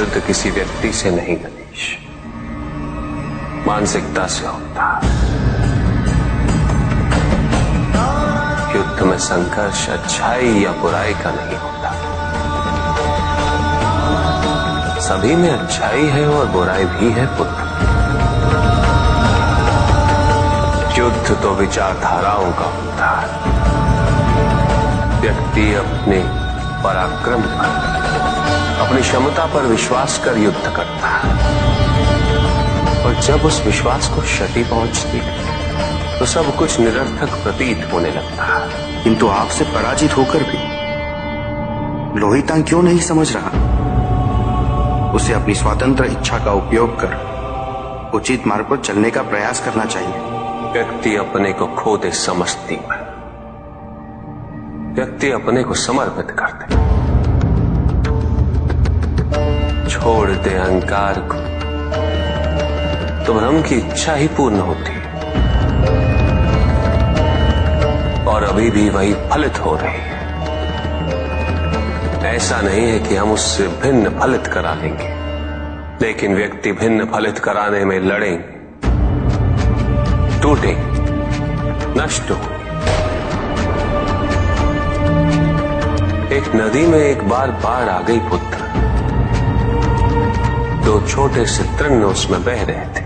युद्ध किसी व्यक्ति से नहीं गणेश, मानसिकता से होता है। युद्ध में संघर्ष अच्छाई या बुराई का नहीं होता, सभी में अच्छाई है और बुराई भी है पुत्र। युद्ध तो विचारधाराओं का होता है। व्यक्ति अपने पराक्रम पर, अपनी क्षमता पर विश्वास कर युद्ध करता है, और जब उस विश्वास को क्षति पहुंचती तो सब कुछ निरर्थक प्रतीत होने लगता है। किंतु आपसे पराजित होकर भी लोहितांग क्यों नहीं समझ रहा? उसे अपनी स्वतंत्र इच्छा का उपयोग कर उचित मार्ग पर चलने का प्रयास करना चाहिए। व्यक्ति अपने को खो दे समझती है, व्यक्ति अपने को समर्पित कर दे, छोड़ दे अहंकार को, तो भ्रम की इच्छा ही पूर्ण होती है, और अभी भी वही फलित हो रही है। ऐसा नहीं है कि हम उससे भिन्न फलित करा लेंगे, लेकिन व्यक्ति भिन्न फलित कराने में लड़ेंगे, टूटे, नष्ट हो। एक नदी में एक बार बाढ़ आ गई पुत्र। दो छोटे से तृण उसमें बह रहे थे,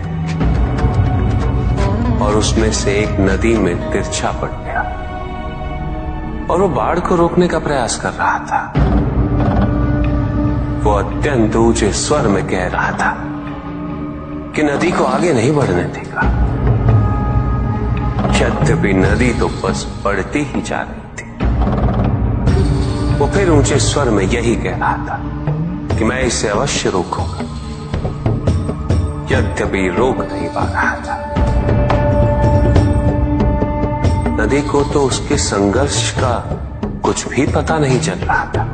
और उसमें से एक नदी में तिरछा पड़ गया, और वो बाढ़ को रोकने का प्रयास कर रहा था। वो अत्यंत ऊंचे स्वर में कह रहा था कि नदी को आगे नहीं बढ़ने देगा। यद्यपि नदी तो बस बढ़ती ही जा रही थी। वो फिर ऊंचे स्वर में यही कह रहा था कि मैं इसे अवश्य रोकूंगा, यद्यपि रोक नहीं पा रहा था। नदी को तो उसके संघर्ष का कुछ भी पता नहीं चल रहा था,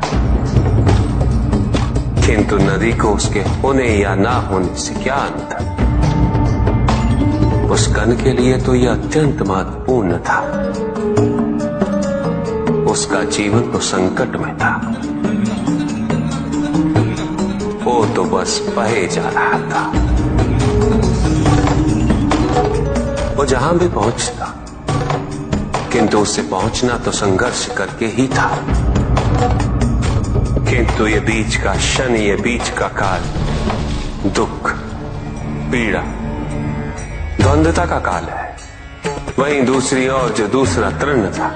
किंतु नदी को उसके होने या ना होने से क्या अंतर। उस कण के लिए तो यह अत्यंत महत्वपूर्ण था। उसका जीवन तो संकट में था। वो तो बस बहे जा रहा था। वो जहां भी पहुंचता, किंतु उससे पहुंचना तो संघर्ष करके ही था। किंतु ये बीच का क्षण, ये बीच का काल दुख, पीड़ा, द्वंद्वता का काल है। वहीं दूसरी ओर जो दूसरा तृण था,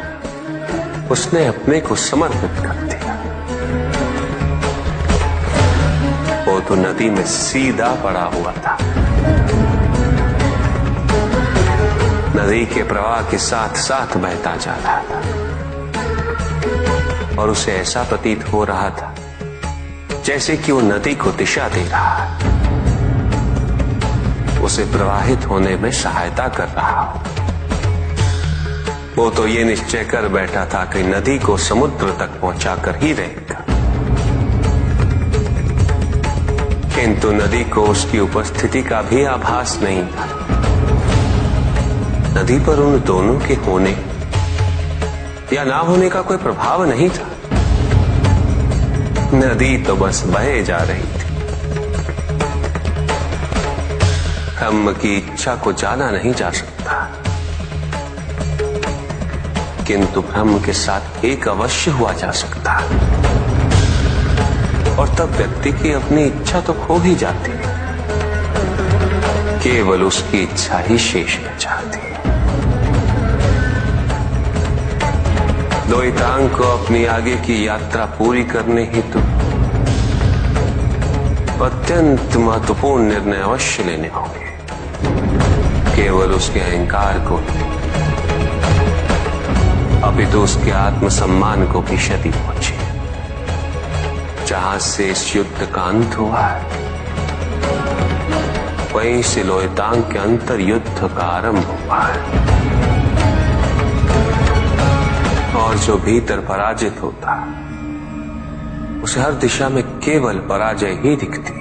उसने अपने को समर्पित कर दिया। वो तो नदी में सीधा पड़ा हुआ था, नदी के प्रवाह के साथ साथ बहता जा रहा था, और उसे ऐसा प्रतीत हो रहा था जैसे कि वो नदी को दिशा दे रहा है, उसे प्रवाहित होने में सहायता कर रहा हो। वो तो ये निश्चय कर बैठा था कि नदी को समुद्र तक पहुंचाकर ही रहेगा, किंतु नदी को उसकी उपस्थिति का भी आभास नहीं था। नदी पर उन दोनों के होने या ना होने का कोई प्रभाव नहीं था। नदी तो बस बहे जा रही थी। ब्रह्म की इच्छा को जाना नहीं जा सकता, किंतु ब्रह्म के साथ एक अवश्य हुआ जा सकता, और तब व्यक्ति की अपनी इच्छा तो खो ही जाती है, केवल उसकी इच्छा ही शेष बच जाती है। लोहितांग को अपनी आगे की यात्रा पूरी करने हेतु अत्यंत महत्वपूर्ण निर्णय अवश्य लेने होंगे। केवल उसके अहंकार को, अपितु उसके आत्मसम्मान को भी क्षति पहुंची। जहां से इस युद्ध का अंत हुआ है, वहीं से लोहितांग के अंतर युद्ध का आरंभ हुआ है, और जो भीतर पराजित होता है, उसे हर दिशा में केवल पराजय ही दिखती है।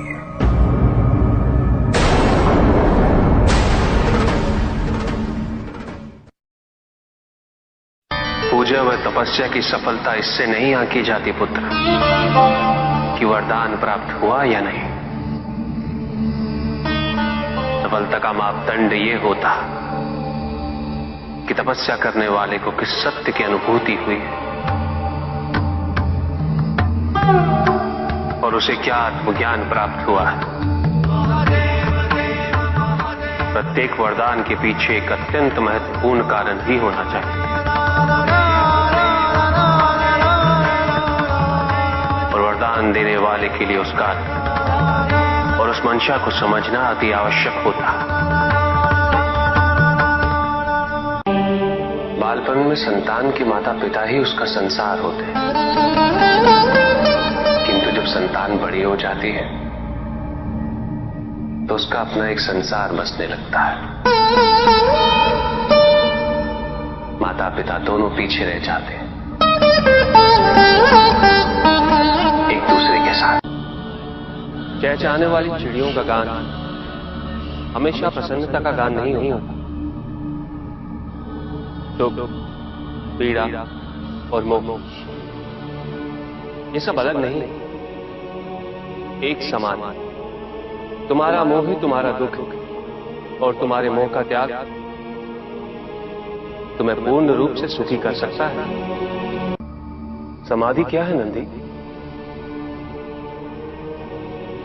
पूजा व तपस्या की सफलता इससे नहीं आंकी जाती पुत्र कि वरदान प्राप्त हुआ या नहीं। सफलता का मापदंड ये होता कि तपस्या करने वाले को किस सत्य की अनुभूति हुई और उसे क्या आत्मज्ञान प्राप्त हुआ है। प्रत्येक वरदान के पीछे एक अत्यंत महत्वपूर्ण कारण भी होना चाहिए और वरदान देने वाले के लिए उस कारण और उस मंशा को समझना अति आवश्यक होता। बालपन में संतान के माता पिता ही उसका संसार होते हैं, किंतु जब संतान बड़ी हो जाती है तो उसका अपना एक संसार बसने लगता है। माता पिता दोनों पीछे रह जाते हैं एक दूसरे के साथ। चहचहाने वाली चिड़ियों का गान हमेशा प्रसन्नता का गान नहीं होता। दुख, पीड़ा और मोह ये सब अलग नहीं, एक समान। तुम्हारा मोह ही तुम्हारा दुख और तुम्हारे मोह का त्याग तुम्हें पूर्ण रूप से सुखी कर सकता है। समाधि क्या है नंदी?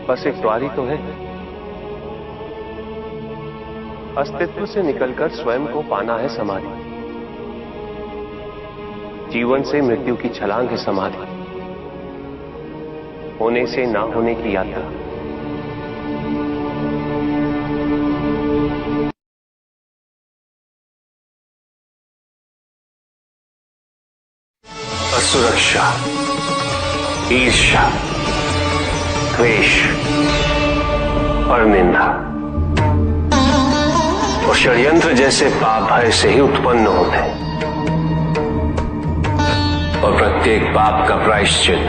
बस एक द्वारी तो है। अस्तित्व से निकलकर स्वयं को पाना है समाधि। जीवन से मृत्यु की छलांग है समाधि। होने से ना होने की यात्रा। असुरक्षा, ईर्ष्या, द्वेष और निंदा और षड्यंत्र जैसे पाप भय से ही उत्पन्न होते हैं और प्रत्येक पाप का प्रायश्चित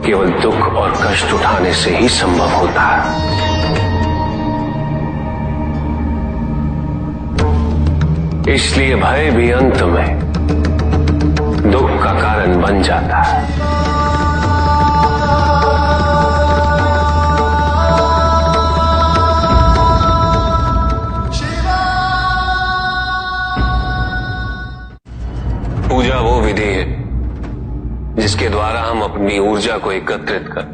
केवल दुख और कष्ट उठाने से ही संभव होता है। इसलिए भय भी अंत में दुख का कारण बन जाता है। पूजा वो विधि है जिसके द्वारा हम अपनी ऊर्जा को एकत्रित कर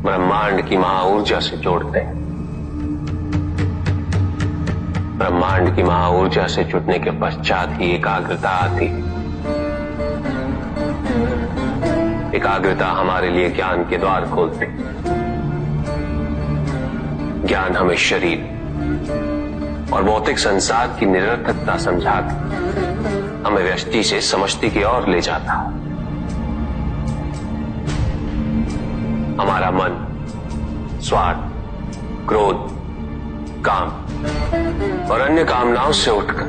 ब्रह्मांड की महाऊर्जा से जोड़ते हैं। ब्रह्मांड की महाऊर्जा से जुटने के पश्चात ही एकाग्रता आती है। एकाग्रता हमारे लिए ज्ञान के द्वार खोलती। ज्ञान हमें शरीर और भौतिक संसार की निरर्थकता समझाती, हमें व्यष्टि से समष्टि की ओर ले जाता। हमारा मन स्वार्थ, क्रोध, काम और अन्य कामनाओं से उठकर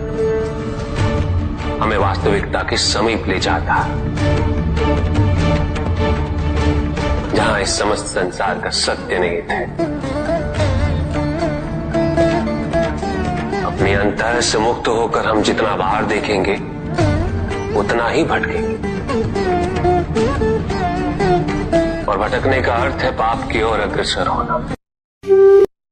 हमें वास्तविकता के समीप ले जाता है, जहां इस समस्त संसार का सत्य निहित है। अपने अंतर से मुक्त होकर हम जितना बाहर देखेंगे उतना ही भटकेंगे और भटकने का अर्थ है पाप की ओर अग्रसर होना।